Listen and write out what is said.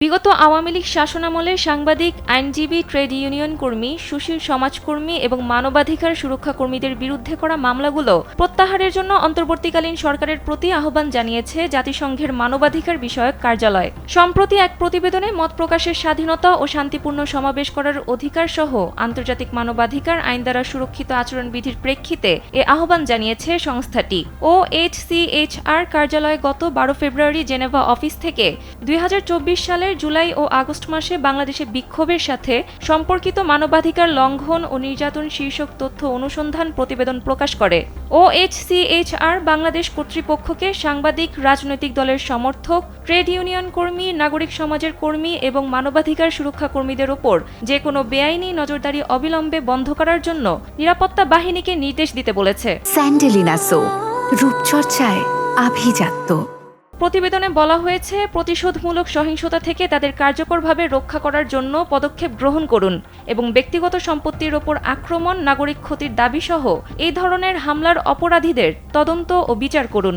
বিগত আওয়ামী লীগ শাসনামলে সাংবাদিক, আইনজীবী, ট্রেড ইউনিয়ন কর্মী, সুশীল সমাজকর্মী এবং মানবাধিকার সুরক্ষা কর্মীদের বিরুদ্ধে করা মামলাগুলো প্রত্যাহারের জন্য অন্তর্বর্তীকালীন সরকারের প্রতি আহ্বান জানিয়েছে জাতিসংঘের মানবাধিকার বিষয়ক কার্যালয়। সম্প্রতি এক প্রতিবেদনে মত প্রকাশের স্বাধীনতা ও শান্তিপূর্ণ সমাবেশ করার অধিকার সহ আন্তর্জাতিক মানবাধিকার আইন দ্বারা সুরক্ষিত আচরণবিধির প্রেক্ষিতে এ আহ্বান জানিয়েছে সংস্থাটি। OHCHR কার্যালয় গত 12 ফেব্রুয়ারি জেনেভা অফিস থেকে 2024 সালের জুলাই ও আগস্ট মাসে বাংলাদেশে বিক্ষোভের সাথে সম্পর্কিত মানবাধিকার লঙ্ঘন ও নির্যাতন শীর্ষক তথ্য অনুসন্ধান প্রতিবেদন প্রকাশ করে। OHCHR বাংলাদেশ কর্তৃপক্ষকে সাংবাদিক, রাজনৈতিক দলের সমর্থক, ট্রেড ইউনিয়ন কর্মী, নাগরিক সমাজের কর্মী এবং মানবাধিকার সুরক্ষা কর্মীদের ওপর যে কোনো বেআইনি নজরদারি অবিলম্বে বন্ধ করার জন্য নিরাপত্তা বাহিনীকে নির্দেশ দিতে বলেছে। স্যান্ডেলিনা সো, রূপচর্চায় আভিজাত্য। প্রতিবেদনে বলা হয়েছে, প্রতিশোধমূলক সহিংসতা থেকে তাদের কার্যকরভাবে রক্ষা করার জন্য পদক্ষেপ গ্রহণ করুন এবং ব্যক্তিগত সম্পত্তির ওপর আক্রমণ, নাগরিক ক্ষতির দাবিসহ এই ধরনের হামলার অপরাধীদের তদন্ত ও বিচার করুন।